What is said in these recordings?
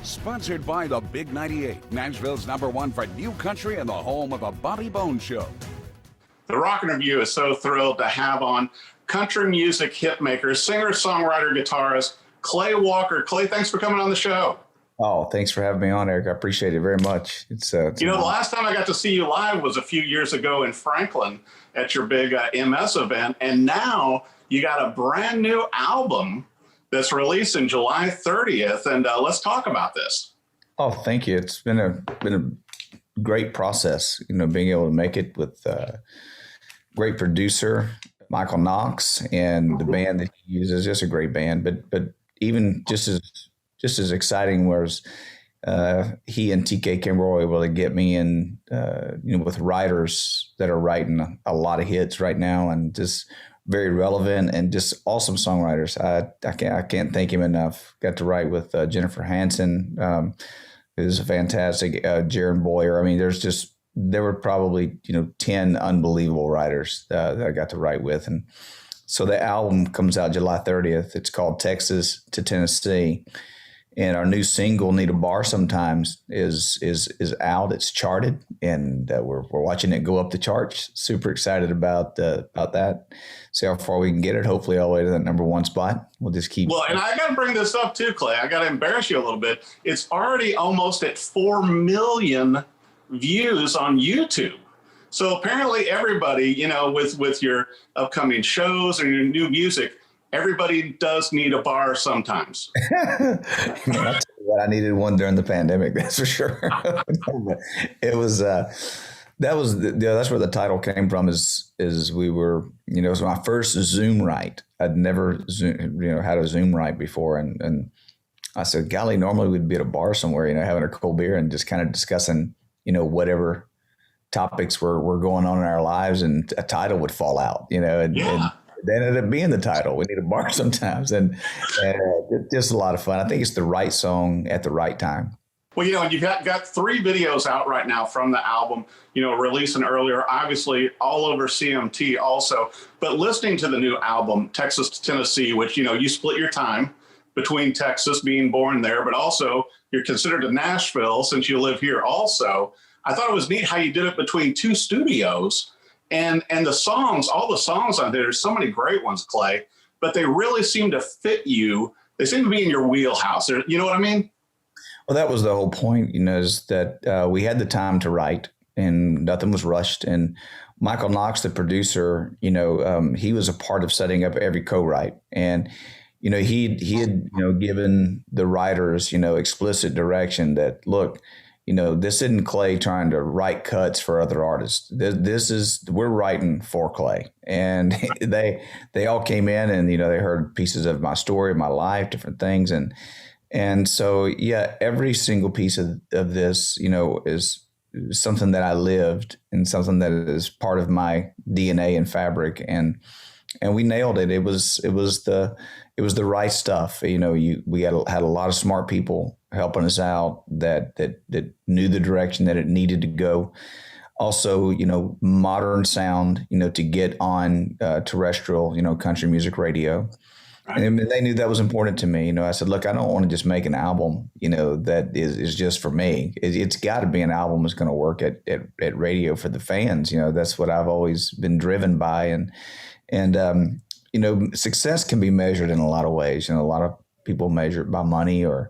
Sponsored by the Big 98, Nashville's #1 for new country and the home of the Bobby Bones Show. The Rockin' Review is so thrilled to have on country music hitmaker, singer, songwriter, guitarist, Clay Walker. Clay, thanks for coming on the show. Oh, thanks for having me on, Eric. I appreciate it very much. It's the last time I got to see you live was a few years ago in Franklin at your big MS event. And now you got a brand new album that's releasing July 30th. And let's talk about this. Oh, thank you. It's been a great process, being able to make it with great producer, Michael Knox, and the band that he uses. Just a great band. But even just as exciting was he and TK Kimbrell were able to get me in, with writers that are writing a lot of hits right now, and just very relevant and just awesome songwriters. I can't thank him enough. Got to write with Jennifer Hansen, who's a fantastic, Jaron Boyer. I mean, there were probably 10 unbelievable writers that I got to write with, and so the album comes out July 30th. It's called Texas to Tennessee. And our new single, Need a Bar Sometimes, is out. It's charted, and we're watching it go up the charts. Super excited about that. See how far we can get it. Hopefully, all the way to that #1 spot. We'll just keep. Well, and I got to bring this up too, Clay. I got to embarrass you a little bit. It's already almost at 4 million views on YouTube. So apparently, everybody, with your upcoming shows and your new music, everybody does need a bar sometimes. I needed one during the pandemic, that's for sure. It was that's where the title came from. Is we were it was my first Zoom write. I'd never had a Zoom write before, and I said, golly, normally we'd be at a bar somewhere, having a cold beer and just kind of discussing whatever topics were going on in our lives, and a title would fall out, and then it'd be in the title. We need a bar sometimes, and just a lot of fun. I think it's the right song at the right time. Well, you've got 3 videos out right now from the album, releasing earlier, obviously all over CMT also. But listening to the new album, Texas to Tennessee, which, you split your time between Texas, being born there, but also you're considered a Nashville since you live here also. I thought it was neat how you did it between 2 studios. And the songs, all the songs on there, there's so many great ones, Clay, but they really seem to fit you. They seem to be in your wheelhouse. You know what I mean? Well, that was the whole point, is that we had the time to write and nothing was rushed. And Michael Knox, the producer, he was a part of setting up every co-write. And, he had given the writers, explicit direction that, look, this isn't Clay trying to write cuts for other artists. We're writing for Clay. And they all came in and, they heard pieces of my story, of my life, different things. And so, yeah, every single piece of this, is something that I lived and something that is part of my DNA and fabric. And we nailed it. It was the right stuff. We had a lot of smart people helping us out that knew the direction that it needed to go. Also, modern sound, to get on terrestrial, country music radio. Right. And they knew that was important to me. I said, look, I don't want to just make an album, that is just for me. It's got to be an album that's going to work at radio for the fans. That's what I've always been driven by. And success can be measured in a lot of ways. A lot of people measure it by money or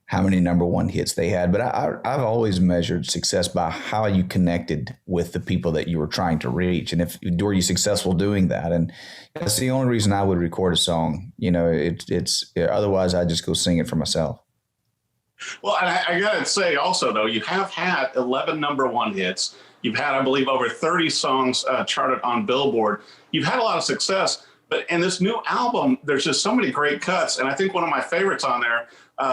how many #1 hits they had. But I've always measured success by how you connected with the people that you were trying to reach. And were you successful doing that? And that's the only reason I would record a song. Otherwise I just go sing it for myself. Well, I got to say also, though, you have had 11 #1 hits. You've had, I believe, over 30 songs charted on Billboard. You've had a lot of success. But in this new album, there's just so many great cuts. And I think one of my favorites on there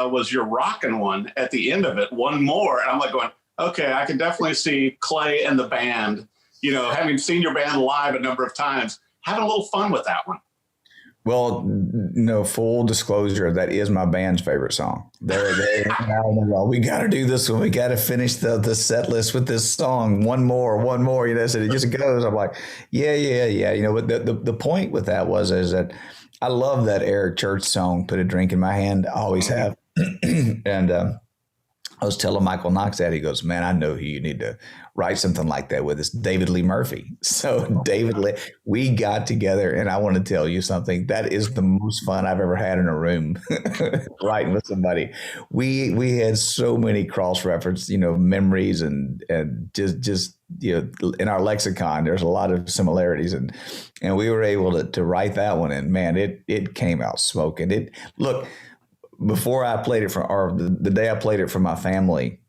was your rockin' one at the end of it, One More. And I'm like going, okay, I can definitely see Clay and the band, having seen your band live a number of times, having a little fun with that one. Well, full disclosure, that is my band's favorite song. We got to do this one. We got to finish the set list with this song. One more. So it just goes. I'm like, yeah. But the point with that is that I love that Eric Church song, Put a Drink in My Hand. I always have. And I was telling Michael Knox that. He goes, man, I know who you need to write something like that with. It's David Lee Murphy. So David Lee, we got together, and I want to tell you something. That is the most fun I've ever had in a room writing with somebody. We had so many cross reference, memories and just in our lexicon. There's a lot of similarities, and we were able to write that one. And man, it came out smoking. Look. Before I played it or the day I played it for my family,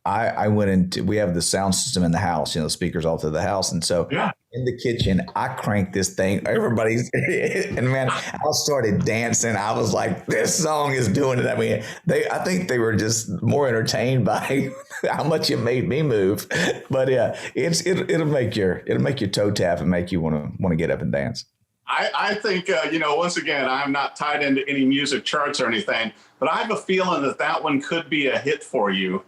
I went into, we have the sound system in the house, speakers all through the house. And so in the kitchen, I cranked this thing, everybody's, and man, I started dancing. I was like, this song is doing it. I mean, I think they were just more entertained by how much it made me move. But yeah, it'll make your toe tap and make you want to get up and dance. I think, once again, I'm not tied into any music charts or anything, but I have a feeling that one could be a hit for you,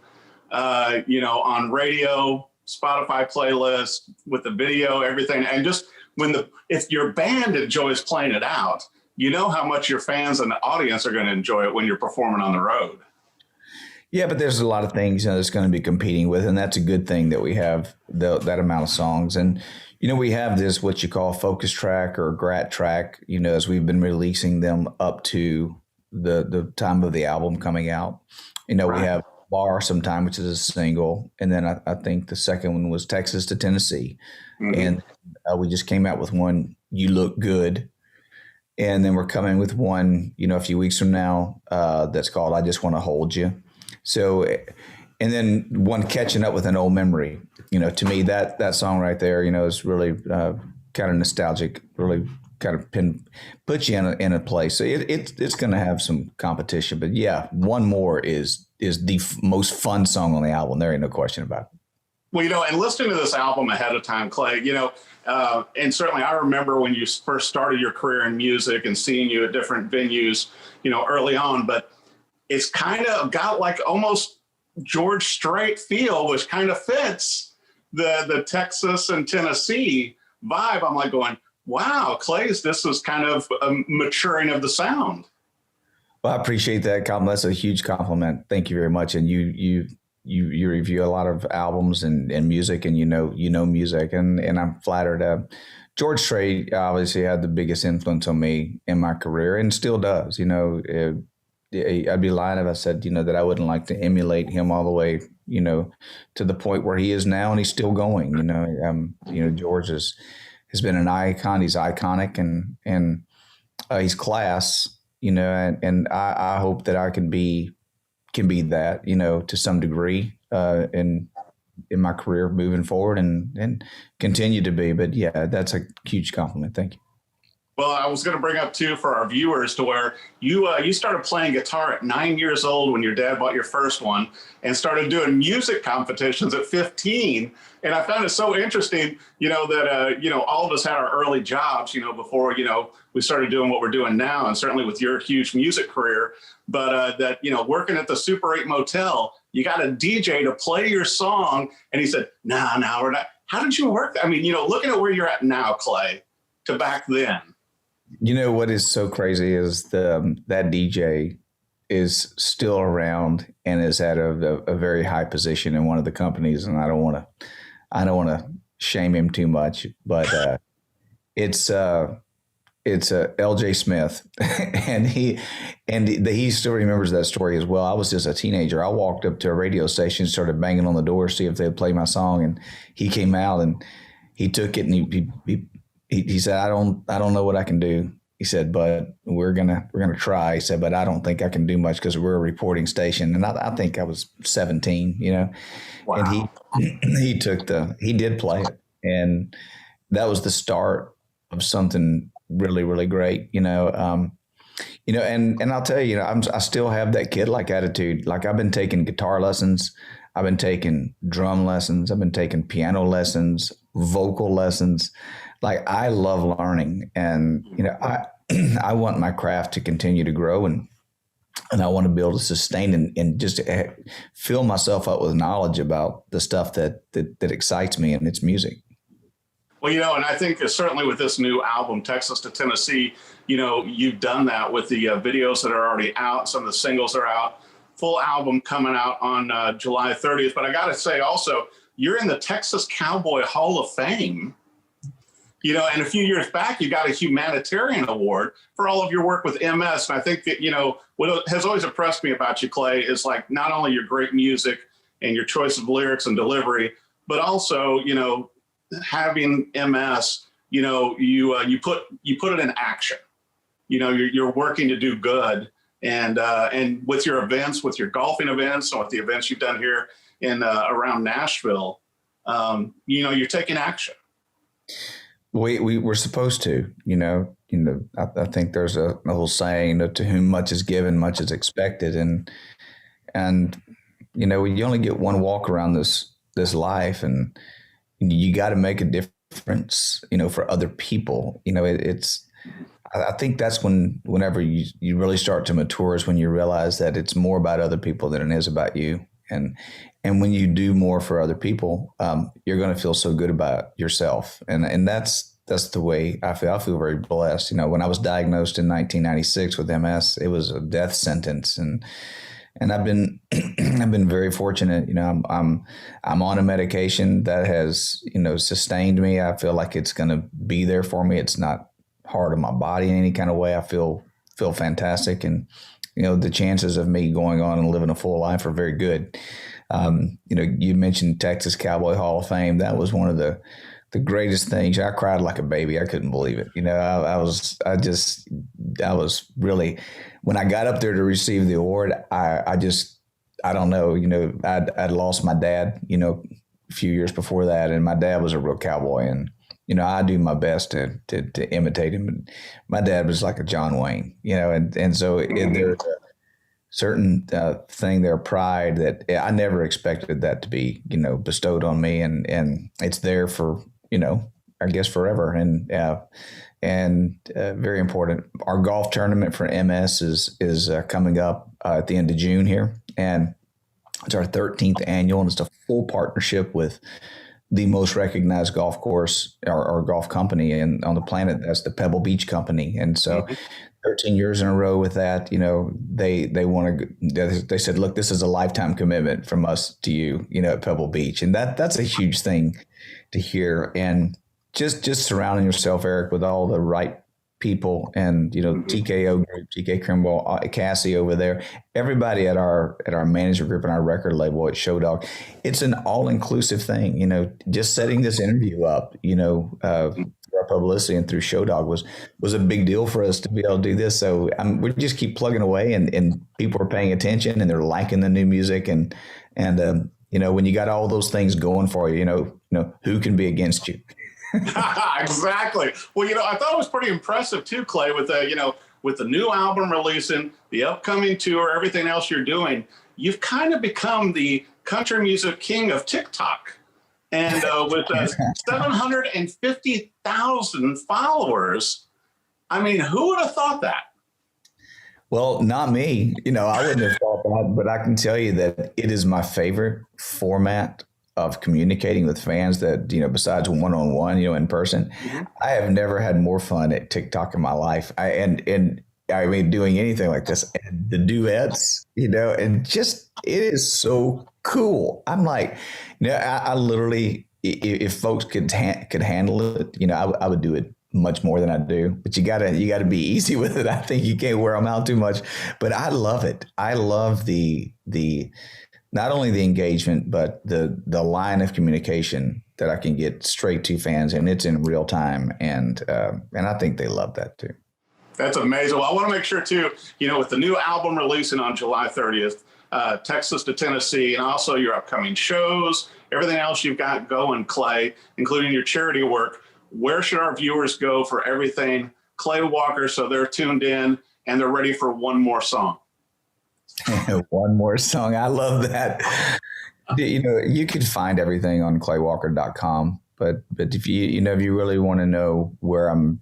on radio, Spotify playlist, with the video, everything. And just if your band enjoys playing it out, how much your fans and the audience are going to enjoy it when you're performing on the road. Yeah, but there's a lot of things that's going to be competing with, and that's a good thing that we have that amount of songs. And we have this, what you call focus track or grat track, as we've been releasing them up to the time of the album coming out. Right. We have Bar Sometime, which is a single. And then I think the second one was Texas to Tennessee. Mm-hmm. And we just came out with one, You Look Good. And then we're coming with one, a few weeks from now that's called I Just Want to Hold You. So, and then one Catching Up with an Old Memory. To me, that song right there, is really kind of nostalgic, really kind of put you in a place. So it's going to have some competition. But yeah, One More is the most fun song on the album. There ain't no question about it. Well, and listening to this album ahead of time, Clay, and certainly I remember when you first started your career in music and seeing you at different venues, early on. But it's kind of got like almost George Strait feel, which kind of fits the Texas and Tennessee vibe. I'm like going, wow, this is kind of a maturing of the sound. Well, I appreciate that compliment. That's a huge compliment. Thank you very much. And you review a lot of albums and music, and music, and I'm flattered. George Strait obviously had the biggest influence on me in my career, and still does. I'd be lying if I said, that I wouldn't like to emulate him all the way, to the point where he is now, and he's still going. George has been an icon. He's iconic, and he's class. And I hope that I can be that, to some degree, in my career moving forward, and continue to be. But yeah, that's a huge compliment. Thank you. Well, I was going to bring up, too, for our viewers, to where you started playing guitar at 9 years old when your dad bought your first one, and started doing music competitions at 15. And I found it so interesting, that, all of us had our early jobs, before, we started doing what we're doing now, and certainly with your huge music career. But that, working at the Super 8 Motel, you got a DJ to play your song. And he said, no, we're not. How did you work? I mean, looking at where you're at now, Clay, to back then. What is so crazy is that DJ is still around and is at a very high position in one of the companies, and I don't want to shame him too much, but it's LJ Smith, and he still remembers that story as well. I was just a teenager. I walked up to a radio station, started banging on the door, see if they'd play my song, and he came out and he took it, and he said, I don't know what I can do. He said, but we're gonna try. He said, but I don't think I can do much because we're a reporting station. And I think I was 17, Wow. And he did play it, and that was the start of something really, really great, and I'll tell you, I still have that kid-like attitude. Like, I've been taking guitar lessons, I've been taking drum lessons, I've been taking piano lessons, vocal lessons. Like, I love learning, and I want my craft to continue to grow, and I want to be able to sustain and just fill myself up with knowledge about the stuff that excites me, and it's music. Well, and I think certainly with this new album, Texas to Tennessee, you've done that with the videos that are already out. Some of the singles are out. full album coming out on July 30th. But I got to say also, you're in the Texas Cowboy Hall of Fame. You know, and a few years back, you got a humanitarian award for all of your work with MS. And I think that, you know, what has always impressed me about you, Clay, is like not only your great music and your choice of lyrics and delivery, but also, you know, having MS, you know, you put it in action. You know, you're working to do good. And with your events, with your golfing events, and with the events you've done here in around Nashville, you know, you're taking action. We're supposed to, you know, I think there's a whole saying, you know, to whom much is given, much is expected. And, you know, you only get one walk around this life, and you got to make a difference, you know, for other people. You know, I think that's whenever you really start to mature is when you realize that it's more about other people than it is about you. And when you do more for other people, you're going to feel so good about yourself. And that's the way I feel. I feel very blessed. You know, when I was diagnosed in 1996 with MS, it was a death sentence. And I've been, I've been very fortunate. You know, I'm on a medication that has, you know, sustained me. I feel like it's going to be there for me. It's not hard on my body in any kind of way. I feel fantastic. And, you know, the chances of me going on and living a full life are very good. You know, you mentioned Texas Cowboy Hall of Fame. That was one of the greatest things. I cried like a baby. I couldn't believe it. You know, I was really, when I got up there to receive the award, I don't know, you know, I'd lost my dad, you know, a few years before that. And my dad was a real cowboy, and, you know, I do my best to imitate him. My dad was like a John Wayne, you know, and so there's a certain thing there, pride that I never expected that to be, you know, bestowed on me, and it's there for, you know, I guess forever. And very important. Our golf tournament for MS is coming up at the end of June here, and it's our 13th annual, and it's a full partnership with the most recognized golf course or golf company on the planet. That's the Pebble Beach Company. And so 13 years in a row with that, you know, they said, look, this is a lifetime commitment from us to you, you know, at Pebble Beach. And that's a huge thing to hear. And just surrounding yourself, Eric, with all the right people, and, you know, TKO group, TK Kimball, Cassie over there, everybody at our management group and our record label at Show Dog. It's an all-inclusive thing, you know. Just setting this interview up, you know, through our publicity and through Show Dog was a big deal for us to be able to do this. So we just keep plugging away, and people are paying attention, and they're liking the new music, and you know, when you got all those things going for you, you know, who can be against you? Exactly. Well, you know, I thought it was pretty impressive too, Clay, with you know, with the new album releasing, the upcoming tour, everything else you're doing. You've kind of become the country music king of TikTok, and with 750,000 followers. I mean, who would have thought that? Well, not me. You know, I wouldn't have thought that, but I can tell you that it is my favorite format of communicating with fans, that, you know, besides one-on-one, you know, in person. I have never had more fun at TikTok in my life. I mean, doing anything like this, and the duets, you know, and just, it is so cool. I'm like, you know, I literally, if folks could handle it, you know, I would do it much more than I do, but you gotta be easy with it. I think you can't wear them out too much, but I love it. I love the not only the engagement, but the line of communication that I can get straight to fans, and it's in real time. And I think they love that too. That's amazing. Well, I want to make sure too, you know, with the new album releasing on July 30th, Texas to Tennessee, and also your upcoming shows, everything else you've got going, Clay, including your charity work, where should our viewers go for everything Clay Walker, so they're tuned in and they're ready for one more song? One more song. I love that. You know, you could find everything on claywalker.com, but if you really want to know where I'm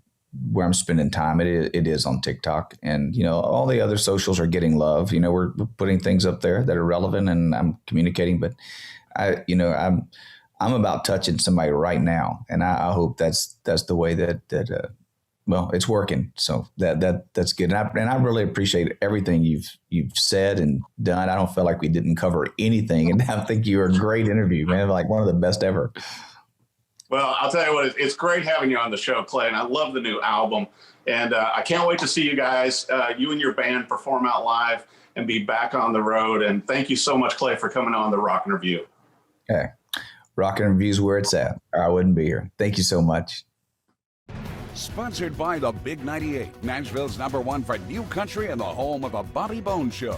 spending time, it is on TikTok, and, you know, all the other socials are getting love. You know, we're putting things up there that are relevant, and I'm communicating, but I'm about touching somebody right now, and I hope that's the way that well, it's working. So that's good. And I really appreciate everything you've said and done. I don't feel like we didn't cover anything. And I think you were a great interview, man. Like one of the best ever. Well, I'll tell you what, it's great having you on the show, Clay, and I love the new album. And I can't wait to see you guys, you and your band, perform out live and be back on the road. And thank you so much, Clay, for coming on the Rockin' Review. Okay. Rockin' Review's where it's at, or I wouldn't be here. Thank you so much. Sponsored by the Big 98, Nashville's #1 for new country and the home of the Bobby Bones Show.